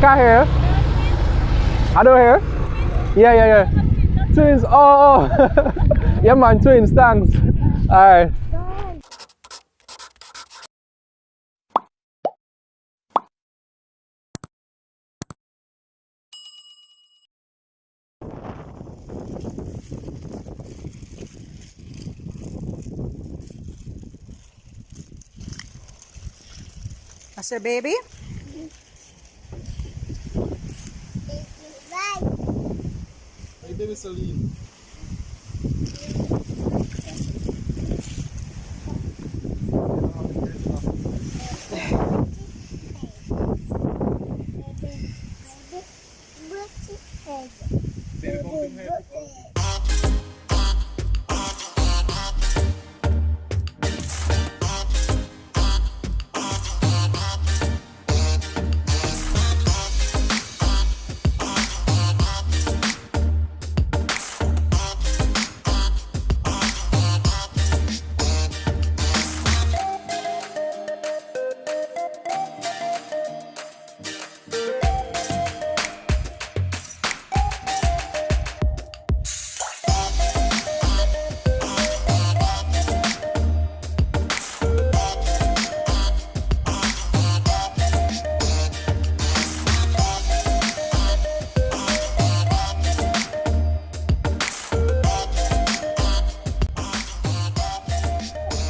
can't hear you. I don't hear. Yeah, yeah, yeah. Twins. Oh, oh. Yeah, man. Twins. Thanks. All right. That's your baby? Hey, baby Celine. Baby bumping head.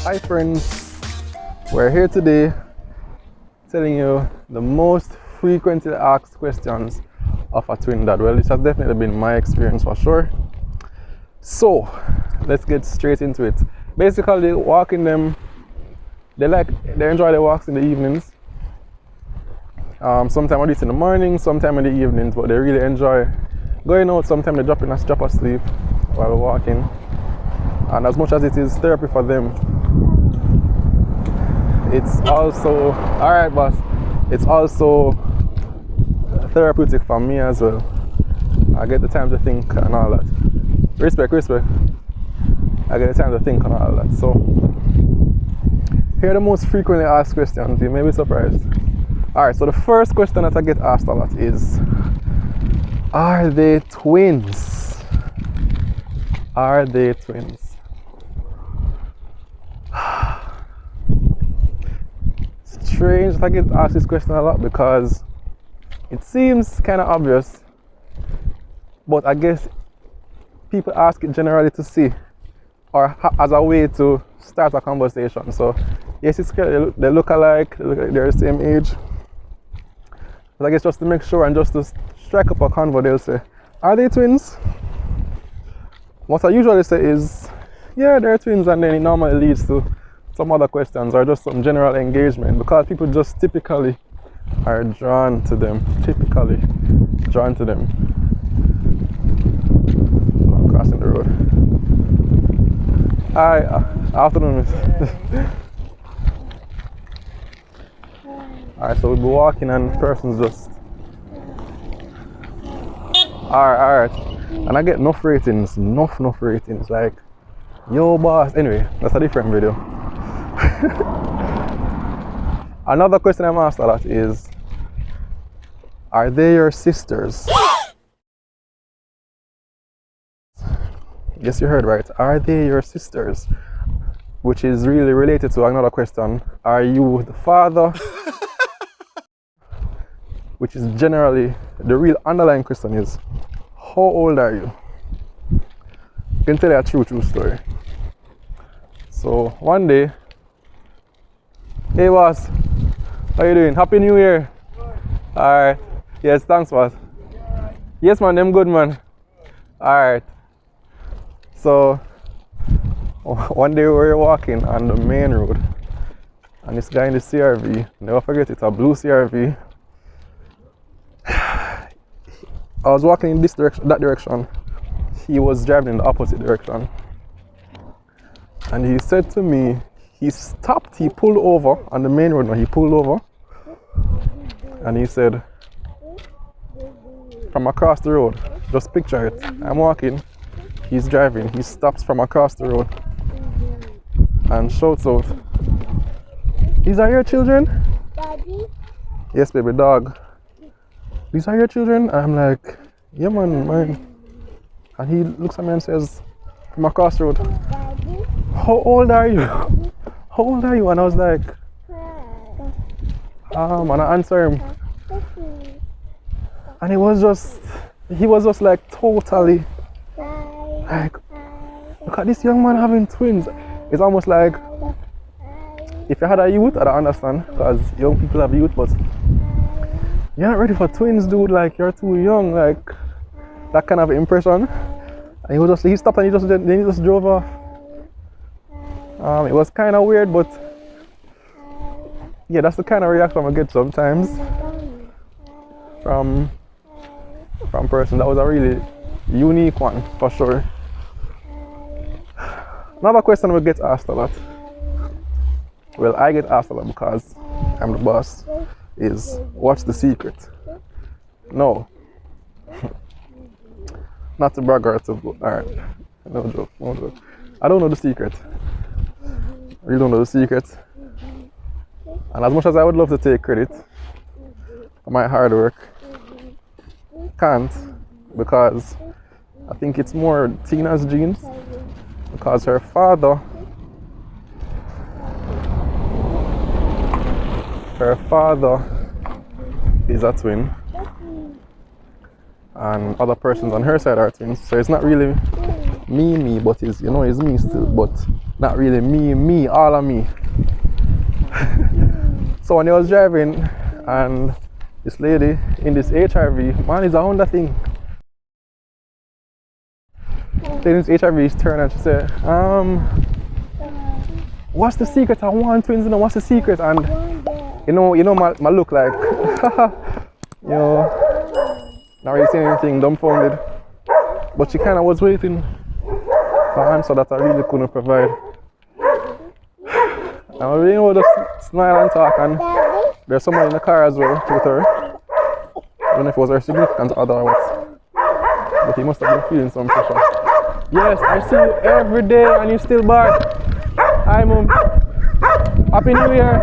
Hi friends, we're here today telling you the most frequently asked questions of a twin dad. Well, this has definitely been my experience for sure. So let's get straight into it. Basically, walking them, they enjoy their walks in the evenings. Sometimes I do it in the morning, sometimes in the evenings, but they really enjoy going out. Sometimes they drop asleep while walking. And as much as it is therapy for them, it's also, alright boss, it's also therapeutic for me as well. I get the time to think and all that. Respect. I get the time to think and all that. So, here are the most frequently asked questions. You may be surprised. Alright, so the first question that I get asked a lot is, are they twins? Are they twins? Strange that I get asked this question a lot because it seems kind of obvious, but I guess people ask it generally to see or as a way to start a conversation. So yes, it's clear they look alike, they're the same age, but I guess just to make sure and just to strike up a convo, they'll say, are they twins? What I usually say is, yeah, they're twins, and then it normally leads to some other questions or just some general engagement because people just typically are drawn to them. I'm crossing the road. Hi, afternoon, miss. Alright, so we'll be walking and person's just. Alright. And I get enough ratings, like, yo boss. Anyway, that's a different video. Another question I'm asked a lot is, are they your sisters? Yes, you heard right. Are they your sisters? Which is really related to another question. Are you the father? Which is generally the real underlying question is, how old are you? I can tell you a true story. So one day, hey boss, how you doing? Happy New Year. Alright. Yes, thanks boss. Yes man, them good man. Alright. So one day we were walking on the main road and this guy in the CRV, never forget it's a blue CRV. I was walking in that direction. He was driving in the opposite direction. And he said to me, he stopped, he pulled over on the main road. He pulled over and he said, from across the road, just picture it. I'm walking, he's driving, he stops from across the road and shouts out, "These are your children?" Daddy? Yes, baby, dog. these are your children? And I'm like, yeah, man, mine. And he looks at me and says, from across the road, how old are you? How old are you? And I was like, and I answered him. And he was just like totally, like, look at this young man having twins. It's almost like, if you had a youth, I'd understand, because young people have youth, but you're not ready for twins, dude. Like, you're too young, like, that kind of impression. And he stopped and he just drove off. It was kind of weird, but yeah, that's the kind of reaction I get sometimes from person. That was a really unique one, for sure. Another question we get asked a lot. Well, I get asked a lot because I'm the boss. Is what's the secret? No. Not to brag or to go. Alright. No joke. I don't know the secret. I really don't know the secret. And as much as I would love to take credit for my hard work, can't, because I think it's more Tina's genes, because her father is a twin and other persons on her side are twins, so it's not really me, but it's me still, but not really me, all of me. So when I was driving and this lady in this HRV, man, is a Honda thing. Then this HRV turned and she said, what's the secret? I want twins, what's the secret? And my look like, not really saying anything, dumbfounded. But she kind of was waiting for an answer that I really couldn't provide. And I really just smile and talk, and there's someone in the car as well with her. I don't know if it was her significant other or what, but he must have been feeling some pressure. Yes, I see you every day and you still bark. Hi, Mom. Happy New Year.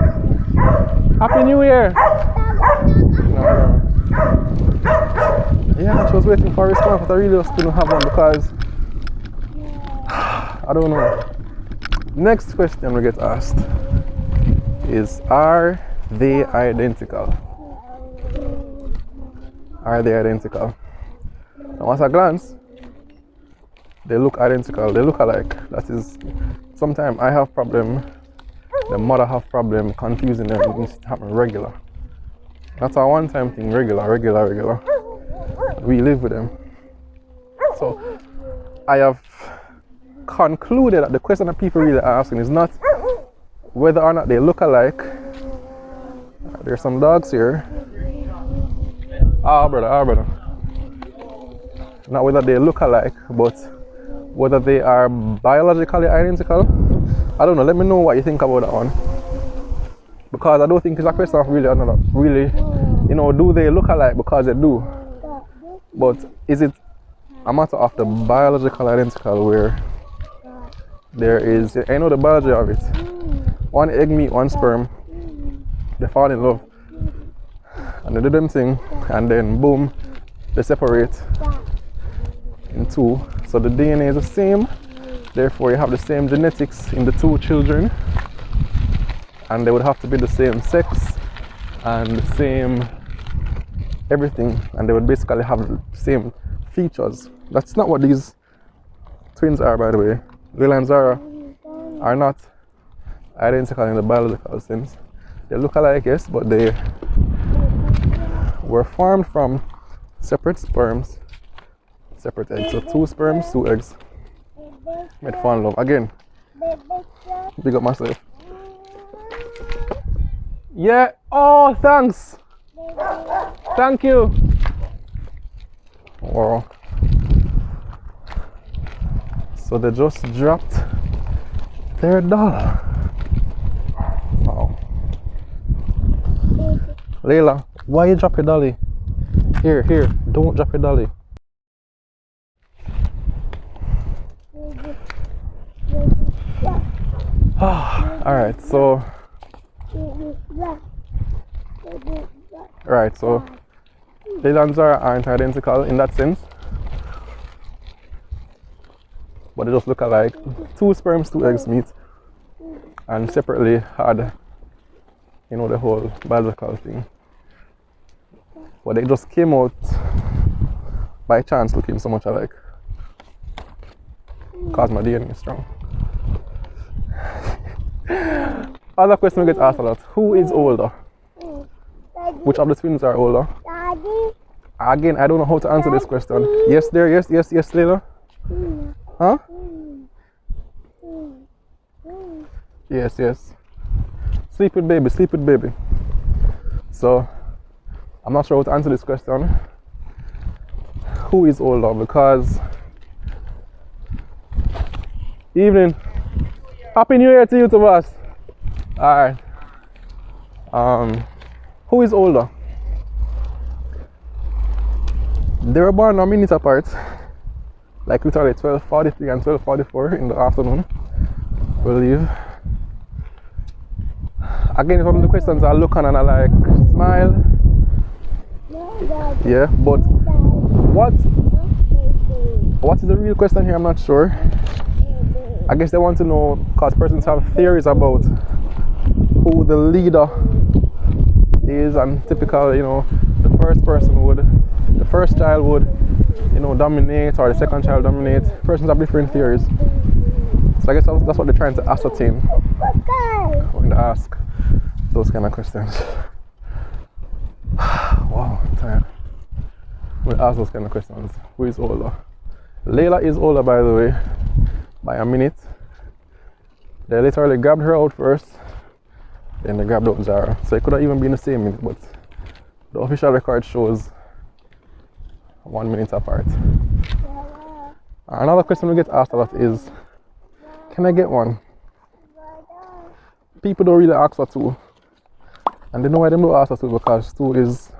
Happy New Year. No. Yeah, she was waiting for a response, but I really just couldn't have one because I don't know. Next question we get asked is, are they identical? Are they identical? Now at a glance, they look identical, they look alike. That is, sometimes I have problem, the mother have problem confusing them. It needs to happen regular. That's a one-time thing, regular. We live with them. So I have concluded that the question that people really are asking is not whether or not they look alike. There's some dogs here. Brother. Not whether they look alike, but whether they are biologically identical. I don't know. Let me know what you think about that one. Because I don't think it's a question of really, do they look alike? Because they do. But is it a matter of the biological identical where there is, I know the biology of it. One egg meet one sperm, they fall in love, and they do them thing, and then boom, they separate in two. So the DNA is the same, therefore you have the same genetics in the two children, and they would have to be the same sex and the same everything, and they would basically have the same features. That's not what these twins are, by the way. Lila and Zara are not identical in the biological sense. They look alike, yes, but they were formed from separate sperms, separate eggs. So 2 sperms, 2 eggs made fall in love. Again, big up myself. Yeah, oh, thanks. Thank you. Wow. So they just dropped their doll. Wow. Layla, why you drop your dolly? Here, don't drop your dolly. Alright, so Layla and Zara aren't identical in that sense, but they just look alike. 2 sperms, 2 eggs meet, and separately had, you know, the whole biological thing. But they just came out by chance looking so much alike. Cause my DNA is strong. Other question we get asked a lot: who is older? Which of the twins are older? Daddy. Again, I don't know how to answer this question. Yes, there. Yes, Layla. Huh? Yes. Sleep with baby. So, I'm not sure how to answer this question. Who is older? Because evening. Happy New Year to you, Tobias. Alright. Who is older? They were born a minute apart. Like literally 12:43 and 12:44 in the afternoon. I believe. Again, some of the questions I look on and I like smile. Yeah, but what is the real question here? I'm not sure. I guess they want to know because persons have theories about who the leader is, and typical, you know, the first child would, you know, dominate, or the second child dominate. Persons have different theories. So I guess that's what they're trying to ascertain when they ask those kind of questions. Wow, I'm tired. When they ask those kind of questions, who is older? Layla is older, by the way, by a minute. They literally grabbed her out first, then they grabbed out Zara. So it could have even been the same minute, but the official record shows 1 minute apart. Another question we get asked a lot is, can I get one? People don't really ask for 2. And they know why they don't ask for 2, because 2 is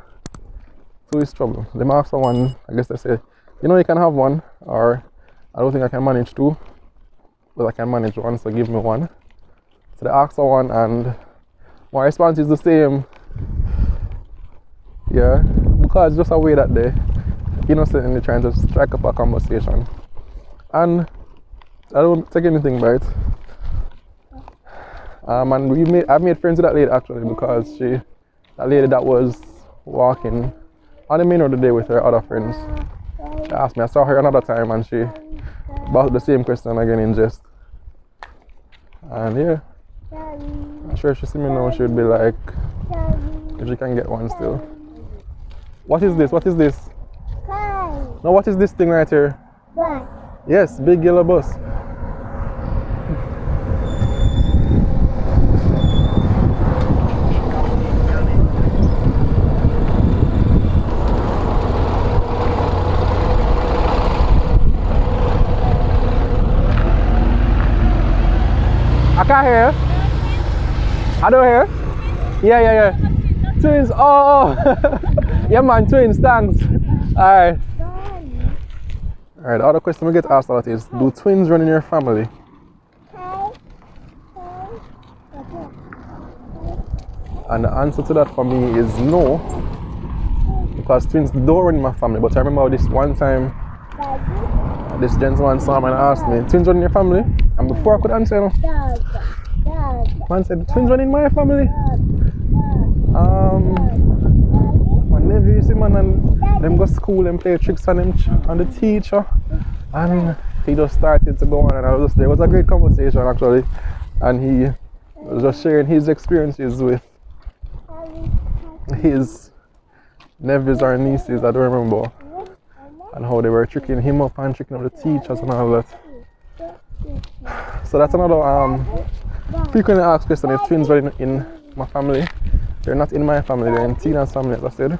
trouble. They might ask for 1, I guess they say, you know, you can have 1, or I don't think I can manage 2, but I can manage 1, so give me 1. So they ask for 1, and my response is the same. Yeah, because it's just a way that they innocently trying to strike up a conversation. And I don't take anything by it. And I've made friends with that lady actually, because that lady that was walking on the main road today with her other friends, she asked me, I saw her another time, and she asked the same question again in jest. And yeah, I'm sure if she see me now, she would be like, if she can get 1 still. What is this? No, what is this thing right here? Yes, big yellow bus. I can't hear. I don't hear. Yeah. Twins. Oh. Yeah, man. Twins. Thanks. Alright. The other question we get asked a lot is, do twins run in your family? And the answer to that for me is no, because twins don't run in my family. But I remember this one time, this gentleman saw me and asked me, twins run in your family? And before I could answer, man said, twins run in my family? My nephew, you see, man, and them go to school and play tricks on the teacher, and he just started to go on, and I was just there. It was a great conversation actually, and he was just sharing his experiences with his nephews or nieces, I don't remember, and how they were tricking him up and tricking up the teachers and all that. So that's another frequently asked question: if twins were in my family. They're not in my family, they're in Tina's family, as I said.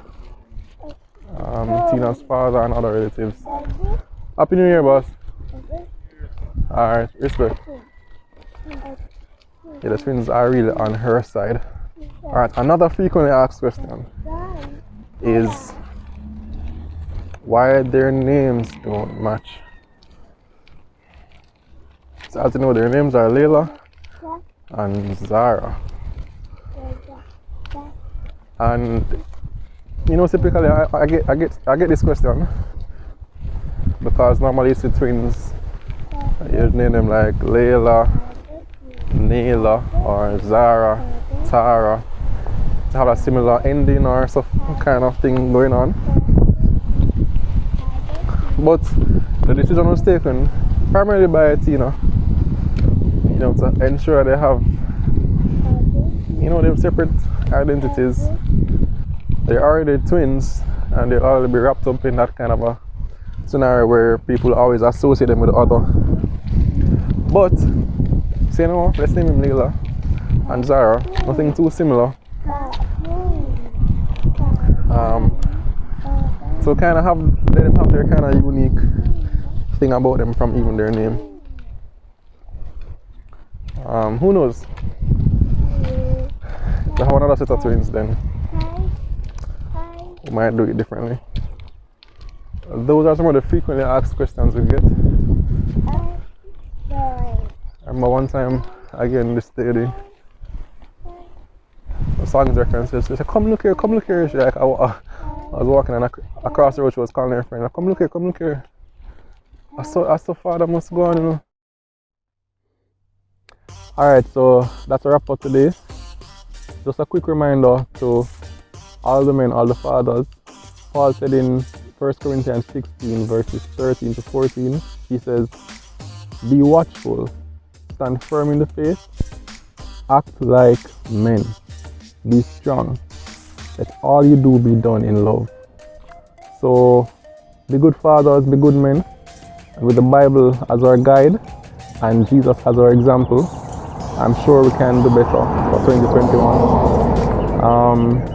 Tina's father and other relatives. Happy New Year, boss. Alright, respect. Yeah, the twins are really on her side. Alright, another frequently asked question is why their names don't match. So as you know, their names are Layla and Zara. And You know, typically I get this question because normally it's the twins. You name them like Layla, Neela, or Zara, Tara, to have a similar ending or some kind of thing going on. But the decision was taken primarily by Tina, you know, to ensure they have, you know, them separate identities. They're already twins and they'll already be wrapped up in that kind of a scenario where people always associate them with the other. But, say no, let's name him Leila and Zara, nothing too similar. So kind of let them have their kind of unique thing about them from even their name. Who knows? If they have another set of twins, then we might do it differently. Those are some of the frequently asked questions we get. I remember one time, again, this lady, the song's references, she said, come look here, come look here. She like, I was walking and across the road, she was calling her friend, like, come look here, come look here. I saw father must go on, you know. Alright, so that's a wrap for today. Just a quick reminder to all the men, all the fathers. Paul said in 1 Corinthians 16 verses 13 to 14, he says, be watchful, stand firm in the faith, act like men, be strong, let all you do be done in love. So be good fathers, be good men, and with the Bible as our guide and Jesus as our example, I'm sure we can do better for 2021.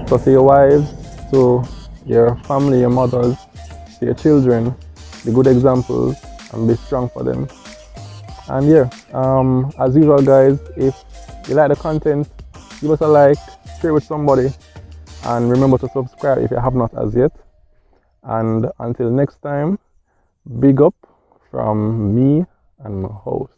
So to your wives, to your family, your mothers, to your children, be good examples and be strong for them. And yeah, as usual guys, if you like the content, give us a like, share with somebody, and remember to subscribe if you have not as yet. And until next time, big up from me and my host.